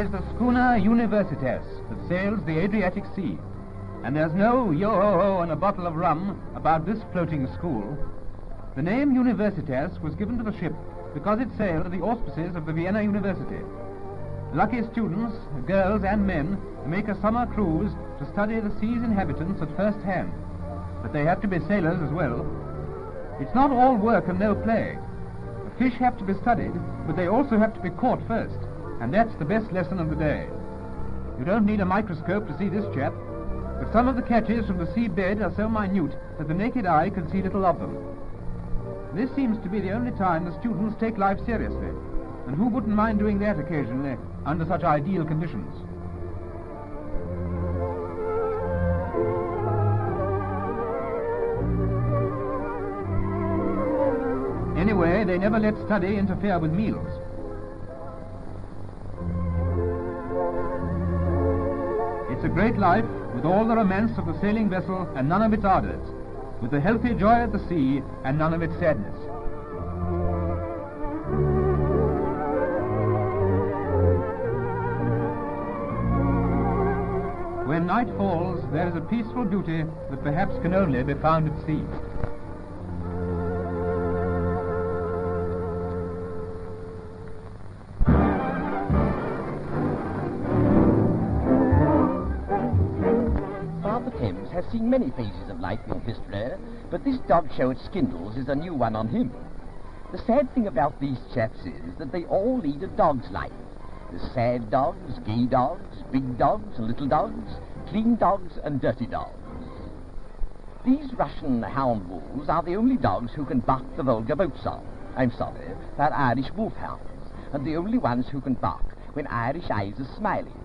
is the schooner Universitas that sails the Adriatic Sea. And there's no yo-ho-ho and a bottle of rum about this floating school. The name Universitas was given to the ship because it sailed under the auspices of the Vienna University. Lucky students, girls and men, make a summer cruise to study the sea's inhabitants at first hand. But they have to be sailors as well. It's not all work and no play. The fish have to be studied, but they also have to be caught first. And that's the best lesson of the day. You don't need a microscope to see this chap, but some of the catches from the seabed are so minute that the naked eye can see little of them. This seems to be the only time the students take life seriously, and who wouldn't mind doing that occasionally under such ideal conditions? Anyway, they never let study interfere with meals. It's a great life, with all the romance of the sailing vessel and none of its ardours, with the healthy joy of the sea and none of its sadness. When night falls, there is a peaceful beauty that perhaps can only be found at sea. Has seen many phases of life in history, but this dog show at Skindles is a new one on him. The sad thing about these chaps is that they all lead a dog's life. There's sad dogs, gay dogs, big dogs and little dogs, clean dogs and dirty dogs. These Russian hound wolves are the only dogs who can bark the vulgar boat song. I'm sorry, they're Irish wolfhounds, and the only ones who can bark when Irish eyes are smiling.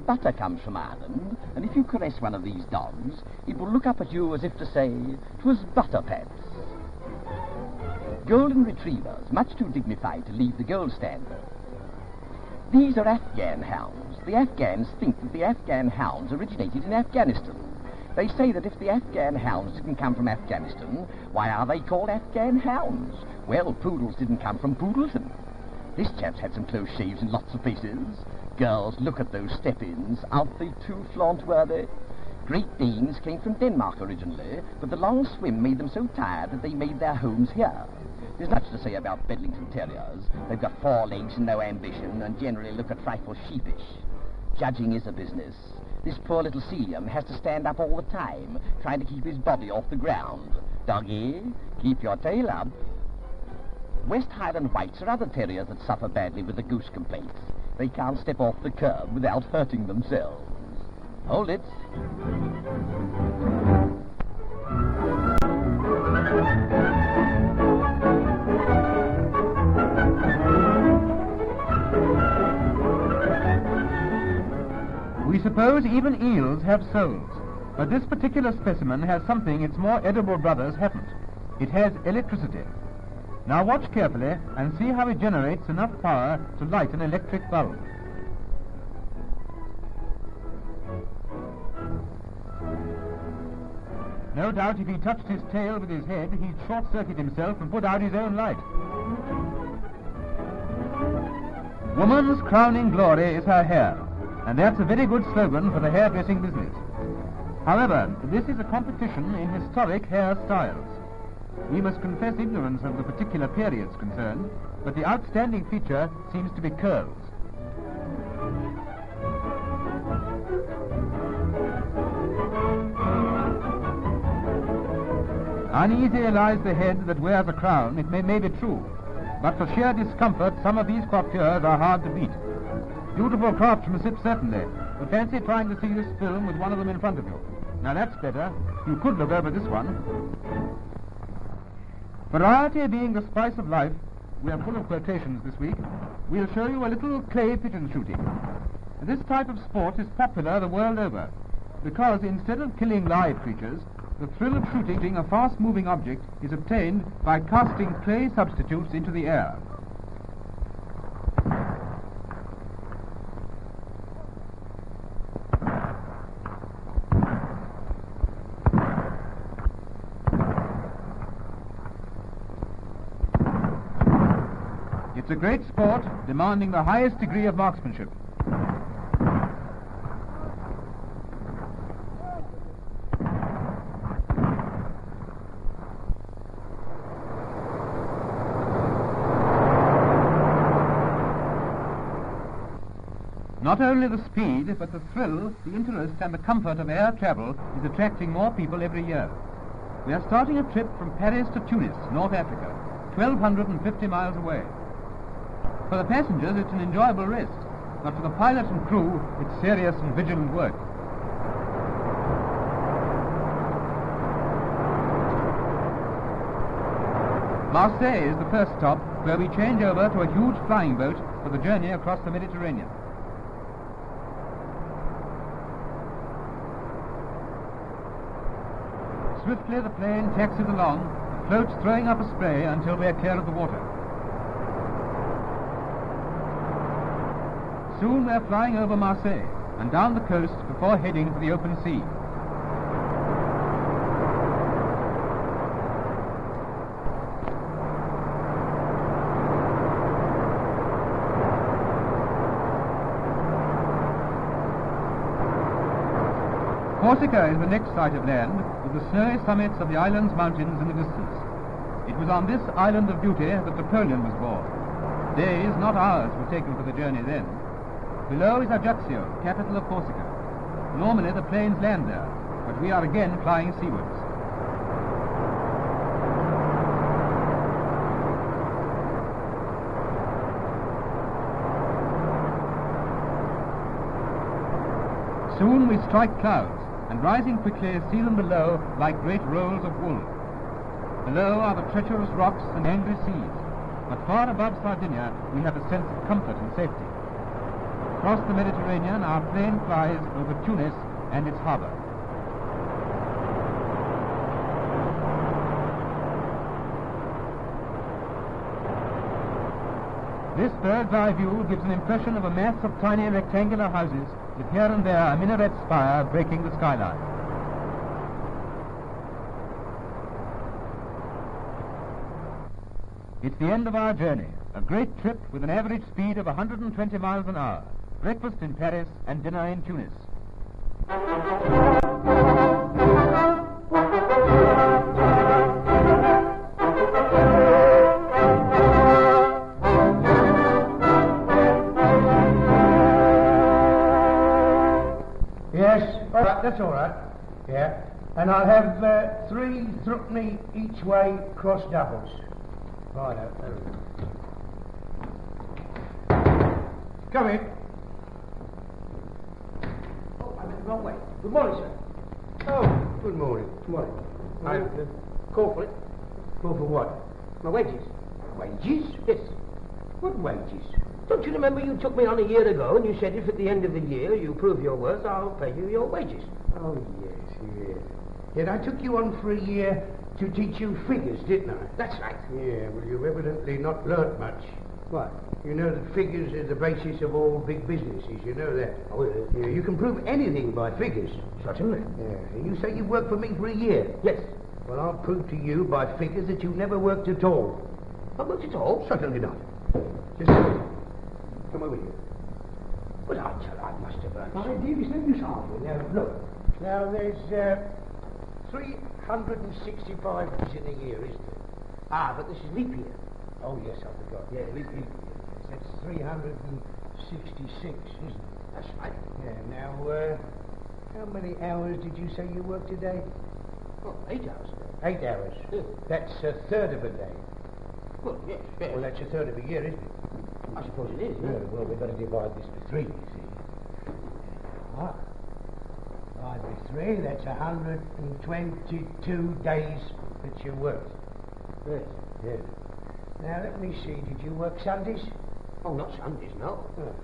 Butter comes from Ireland, and if you caress one of these dogs, it will look up at you as if to say, "'Twas butter, pets." Golden retrievers, much too dignified to leave the gold standard. These are Afghan hounds. The Afghans think that the Afghan hounds originated in Afghanistan. They say that if the Afghan hounds didn't come from Afghanistan, why are they called Afghan hounds? Well, poodles didn't come from Poodleton. This chap's had some close shaves in lots of places. Girls, look at those step-ins. Aren't they too flaunt-worthy? Great Danes came from Denmark originally, but the long swim made them so tired that they made their homes here. There's much to say about Bedlington Terriers. They've got 4 legs and no ambition, and generally look a trifle sheepish. Judging is a business. This poor little Sealyham has to stand up all the time, trying to keep his body off the ground. Doggy, keep your tail up. West Highland Whites are other terriers that suffer badly with the goose complaints. They can't step off the curb without hurting themselves. Hold it. We suppose even eels have souls, but this particular specimen has something its more edible brothers haven't. It has electricity. Now watch carefully and see how it generates enough power to light an electric bulb. No doubt if he touched his tail with his head, he'd short-circuit himself and put out his own light. Woman's crowning glory is her hair, and that's a very good slogan for the hairdressing business. However, this is a competition in historic hairstyles. We must confess ignorance of the particular periods concerned, but the outstanding feature seems to be curls. Uneasy lies the head that wears a crown, it may be true, but for sheer discomfort some of these coiffures are hard to beat. Beautiful craftsmanship certainly, but fancy trying to see this film with one of them in front of you. Now that's better. You could look over this one. Variety being the spice of life, we are full of quotations this week. We'll show you a little clay pigeon shooting. This type of sport is popular the world over, because instead of killing live creatures, the thrill of shooting a fast-moving object is obtained by casting clay substitutes into the air. It's a great sport demanding the highest degree of marksmanship. Not only the speed, but the thrill, the interest and the comfort of air travel is attracting more people every year. We are starting a trip from Paris to Tunis, North Africa, 1,250 miles away. For the passengers, it's an enjoyable rest, but for the pilot and crew, it's serious and vigilant work. Marseille is the first stop, where we change over to a huge flying boat for the journey across the Mediterranean. Swiftly the plane taxis along, the floats throwing up a spray until we are clear of the water. Soon we are flying over Marseille and down the coast before heading for the open sea. Corsica is the next sight of land, with the snowy summits of the island's mountains in the distance. It was on this island of beauty that Napoleon was born. Days, not hours, were taken for the journey then. Below is Ajaccio, capital of Corsica. Normally the planes land there, but we are again flying seawards. Soon we strike clouds, and rising quickly see them below like great rolls of wool. Below are the treacherous rocks and angry seas, but far above Sardinia we have a sense of comfort and safety. Across the Mediterranean our plane flies over Tunis and its harbour. This bird's eye view gives an impression of a mass of tiny rectangular houses with here and there a minaret spire breaking the skyline. It's the end of our journey, a great trip with an average speed of 120 miles an hour. Breakfast in Paris and dinner in Tunis. Yes, all right, that's all right. Yeah, and I'll have 3 threepenny each way cross doubles. Right, there we go. Come in. Oh, I went the wrong way. Good morning, sir. Oh, good morning. Good morning. Call for it. Call for what? My wages. Wages? Yes. What wages? Don't you remember you took me on a year ago and you said if at the end of the year you prove your worth, I'll pay you your wages? Oh, yes. Yet I took you on for a year to teach you figures, didn't I? That's right. Yeah, well, you've evidently not learnt much. What? You know that figures are the basis of all big businesses, you know that? Oh, yeah. You can prove anything by figures. Certainly. Yeah. You say you worked for me for a year? Yes. Well, I'll prove to you by figures that you've never worked at all. Not worked at all? Certainly not. Just come over here. Well, I must have earned some. Dear, it's no use arguing. Now, look. Now, there's 365 days in a year, isn't there? Ah, but this is leap year. Oh, yes, I forgot. Yeah, leap year. Yes, that's 366, isn't it? That's right. Yeah, now, how many hours did you say you worked a day? Oh, 8 hours a day. 8 hours? Yeah. That's a third of a day. Well, yes. Well, that's a third of a year, isn't it? I suppose it is, yeah. Well, we've got to divide this by 3, you see. Ah. Divide by 3, that's 122 days that you worked. Yes. Yes. Now, let me see, did you work Sundays? Oh, not Sundays, no. Oh.